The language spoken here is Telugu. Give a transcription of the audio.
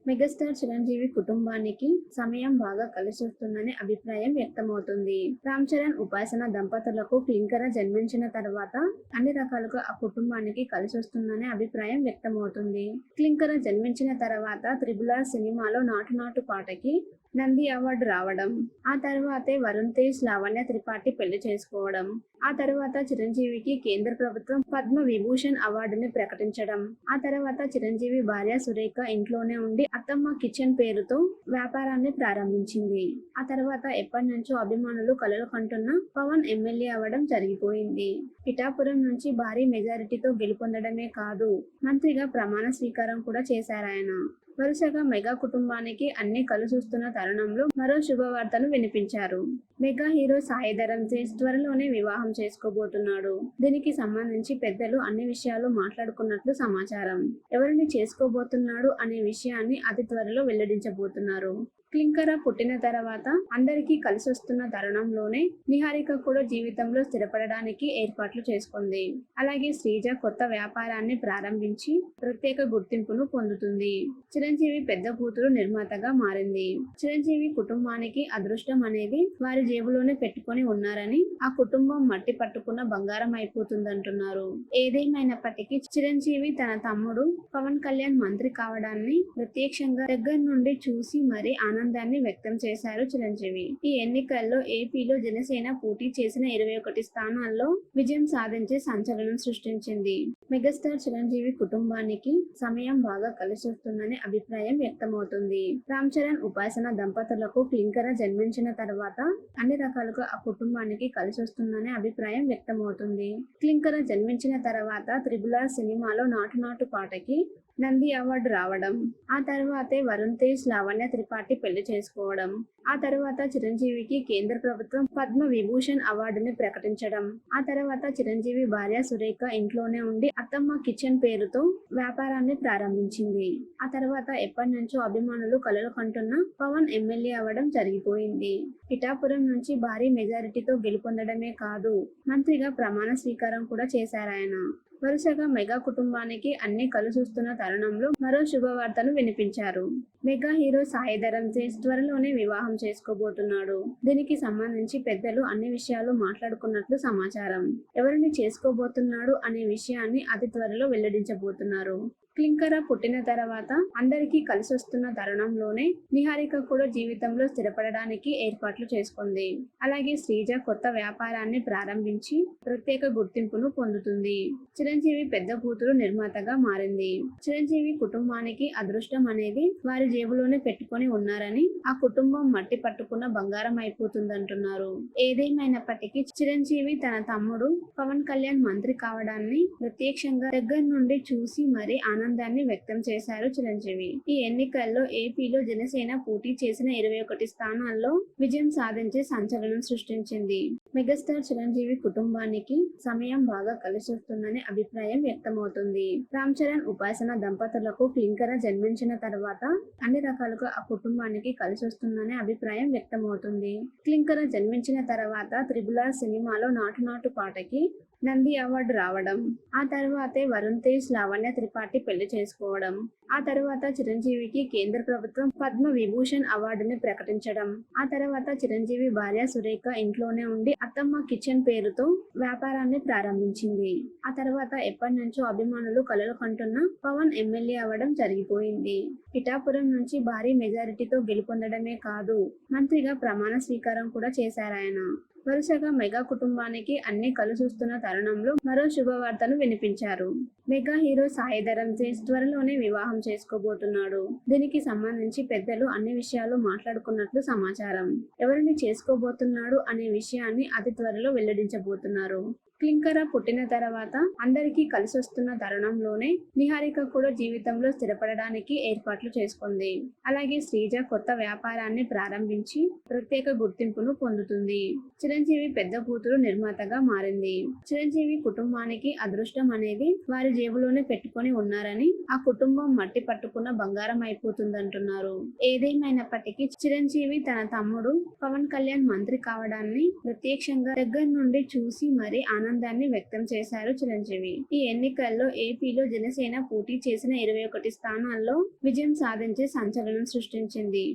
మెగాస్టార్ చిరంజీవి కుటుంబానికి సమయం బాగా కలిసొస్తుందనే అభిప్రాయం వ్యక్తమవుతుంది. రామ్ చరణ్, ఉపాసన దంపతులకు క్లింకర జన్మించిన తర్వాత అన్ని రకాలుగా ఆ కుటుంబానికి కలిసొస్తుందనే అభిప్రాయం వ్యక్తమవుతుంది. క్లింకర జన్మించిన తర్వాత త్రిబుల్ ఆర్ సినిమాలో నాటు నాటు పాటకి నంది అవార్డు రావడం, ఆ తర్వాతే వరుణ్ తేజ్, లావణ్య త్రిపాఠి పెళ్లి చేసుకోవడం, ఆ తర్వాత చిరంజీవికి కేంద్ర ప్రభుత్వం పద్మ విభూషణ్ అవార్డుని ప్రకటించడం, ఆ తర్వాత చిరంజీవి భార్య సురేఖ ఇంట్లోనే ఉండి అత్తమ్మ కిచెన్ పేరుతో వ్యాపారాన్ని ప్రారంభించింది. ఆ తర్వాత ఎప్పటి నుంచో అభిమానులు కలలు కంటున్న పవన్ ఎమ్మెల్యే అవ్వడం జరిగిపోయింది. పిఠాపురం నుంచి భారీ మెజారిటీతో గెలుపొందడమే కాదు, మంత్రిగా ప్రమాణ స్వీకారం కూడా చేశారాయన. వరుసగా మెగా కుటుంబానికి అన్ని కలుసొస్తున్న తరుణంలో మరో శుభవార్తను వినిపించారు. మెగా హీరో సాయి ధరమ్ తేజ్ త్వరలోనే వివాహం చేసుకోబోతున్నాడు. దీనికి సంబంధించి పెద్దలు అన్ని విషయాలు మాట్లాడుకున్నట్లు సమాచారం. ఎవరిని చేసుకోబోతున్నాడు అనే విషయాన్ని అతి త్వరలో వెల్లడించబోతున్నారు. క్లింకర పుట్టిన తర్వాత అందరికీ కలిసొస్తున్న తరుణంలోనే నిహారిక కూడా జీవితంలో స్థిరపడడానికి ఏర్పాట్లు చేసుకుంది. అలాగే శ్రీజ కొత్త వ్యాపారాన్ని ప్రారంభించి ప్రత్యేక గుర్తింపును పొందుతుంది. చిరంజీవి పెద్ద కూతురు నిర్మాతగా మారింది. చిరంజీవి కుటుంబానికి అదృష్టం అనేది వారి జేబులోనే పెట్టుకొని ఉన్నారని, ఆ కుటుంబం మట్టి పట్టుకున్న బంగారం అయిపోతుందంటున్నారు. ఏదేమైనప్పటికీ చిరంజీవి తన తమ్ముడు పవన్ కళ్యాణ్ మంత్రి కావడాన్ని ప్రత్యక్షంగా దగ్గర నుండి చూసి మరీ ఆనందాన్ని వ్యక్తం చేశారు చిరంజీవి. ఈ ఎన్నికల్లో ఏపీలో జనసేన పోటీ చేసిన 21 స్థానాల్లో విజయం సాధించి సంచలనం సృష్టించింది. మెగాస్టార్ చిరంజీవి కుటుంబానికి సమయం బాగా కలిసొస్తుందనే అభిప్రాయం వ్యక్తమవుతుంది. రామ్ చరణ్, ఉపాసన దంపతులకు క్లింకర జన్మించిన తర్వాత అన్ని రకాలుగా ఆ కుటుంబానికి కలిసొస్తుందనే అభిప్రాయం వ్యక్తమవుతుంది. క్లింకర జన్మించిన తర్వాత త్రిబుల్ ఆర్ సినిమాలో నాటు నాటు పాటకి నంది అవార్డు రావడం, ఆ తర్వాతే వరుణ్ తేజ్, లావణ్య త్రిపాఠి పెళ్లి చేసుకోవడం, ఆ తర్వాత చిరంజీవికి కేంద్ర ప్రభుత్వం పద్మ విభూషణ్ అవార్డుని ప్రకటించడం, ఆ తర్వాత చిరంజీవి భార్య సురేఖ ఇంట్లోనే ఉండి అత్తమ్మ కిచెన్ పేరుతో వ్యాపారాన్ని ప్రారంభించింది. ఆ తర్వాత ఎప్పటి నుంచో అభిమానులు కలలు కంటున్న పవన్ ఎమ్మెల్యే అవ్వడం జరిగిపోయింది. పిఠాపురం నుంచి భారీ మెజారిటీతో గెలుపొందడమే కాదు, మంత్రిగా ప్రమాణ స్వీకారం కూడా చేశారాయన. వరుసగా మెగా కుటుంబానికి అన్ని కలుసొస్తున్న తరుణంలో మరో శుభవార్తను వినిపించారు. మెగా హీరో సాయి ధరమ్ తేజ్ త్వరలోనే వివాహం చేసుకోబోతున్నాడు. దీనికి సంబంధించి పెద్దలు అన్ని విషయాలు మాట్లాడుకున్నట్లు సమాచారం. ఎవరిని చేసుకోబోతున్నాడు అనే విషయాన్ని అతి త్వరలో వెల్లడించబోతున్నారు. క్లింకర పుట్టిన తర్వాత అందరికీ కలిసొస్తున్న తరుణంలోనే నిహారిక కూడా జీవితంలో స్థిరపడడానికి ఏర్పాట్లు చేసుకుంది. అలాగే శ్రీజ కొత్త వ్యాపారాన్ని ప్రారంభించి ప్రత్యేక గుర్తింపును పొందుతుంది. చిరంజీవి పెద్ద కూతురు నిర్మాతగా మారింది. చిరంజీవి కుటుంబానికి అదృష్టం అనేది వారి జేబులోనే పెట్టుకొని ఉన్నారని, ఆ కుటుంబం మట్టి పట్టుకున్న బంగారం అయిపోతుందంటున్నారు. ఏదేమైనప్పటికీ చిరంజీవి తన తమ్ముడు పవన్ కళ్యాణ్ మంత్రి కావడాన్ని ప్రత్యక్షంగా దగ్గర నుండి చూసి మరీ ఆనందాన్ని వ్యక్తం చేశారు చిరంజీవి. ఈ ఎన్నికల్లో ఏపీలో జనసేన పోటీ చేసిన 21 స్థానాల్లో విజయం సాధించి సంచలనం సృష్టించింది. మెగాస్టార్ చిరంజీవి కుటుంబానికి సమయం బాగా కలిసొస్తుందనే అభిప్రాయం వ్యక్తమవుతుంది. రామ్ చరణ్, ఉపాసన దంపతులకు క్లింకర జన్మించిన తర్వాత అన్ని రకాలుగా ఆ కుటుంబానికి కలిసొస్తుందనే అభిప్రాయం వ్యక్తమవుతుంది. క్లింకర జన్మించిన తర్వాత త్రిబుల్ ఆర్ సినిమాలో నాటు నాటు పాటకి నంది అవార్డు రావడం, ఆ తర్వాతే వరుణ్ తేజ్, లావణ్య త్రిపాఠి పెళ్లి చేసుకోవడం, ఆ తర్వాత చిరంజీవికి కేంద్ర ప్రభుత్వం పద్మ విభూషణ్ అవార్డుని ప్రకటించడం, ఆ తర్వాత చిరంజీవి భార్య సురేఖ ఇంట్లోనే ఉండి అత్తమ్మ కిచెన్ పేరుతో వ్యాపారాన్ని ప్రారంభించింది. ఆ తర్వాత ఎప్పటి నుంచో అభిమానులు కలలు కంటున్న పవన్ ఎమ్మెల్యే అవ్వడం జరిగిపోయింది. పిఠాపురం నుంచి భారీ మెజారిటీతో గెలుపొందడమే కాదు, మంత్రిగా ప్రమాణ స్వీకారం కూడా చేశారాయన. వరుసగా మెగా కుటుంబానికి అన్ని కలుసొస్తున్న తరుణంలో మరో శుభవార్తను వినిపించారు. మెగా హీరో సాయి ధరమ్ తేజ్ త్వరలోనే వివాహం చేసుకోబోతున్నాడు. దీనికి సంబంధించి పెద్దలు అన్ని విషయాలు మాట్లాడుకున్నట్లు సమాచారం. ఎవరిని చేసుకోబోతున్నాడు అనే విషయాన్ని అతి త్వరలో వెల్లడించబోతున్నారు. క్లింకర పుట్టిన తర్వాత అందరికీ కలిసొస్తున్న తరుణంలోనే నిహారిక కూడా జీవితంలో స్థిరపడడానికి ఏర్పాట్లు చేసుకుంది. అలాగే శ్రీజ కొత్త వ్యాపారాన్ని ప్రారంభించి ప్రత్యేక గుర్తింపును పొందుతుంది. చిరంజీవి పెద్ద కూతురు నిర్మాతగా మారింది. చిరంజీవి కుటుంబానికి అదృష్టం అనేది వారి జేబులోనే పెట్టుకొని ఉన్నారని, ఆ కుటుంబం మట్టి పట్టుకున్న బంగారం అయిపోతుందంటున్నారు. ఏదేమైనప్పటికీ చిరంజీవి తన తమ్ముడు పవన్ కళ్యాణ్ మంత్రి కావడాన్ని ప్రత్యక్షంగా దగ్గర నుండి చూసి మరీ ఆనందాన్ని ఆనందాన్ని వ్యక్తం చేశారు చిరంజీవి. ఈ ఎన్నికల్లో ఏపీలో జనసేన పోటీ చేసిన 21 స్థానాల్లో విజయం సాధించి సంచలనం సృష్టించింది.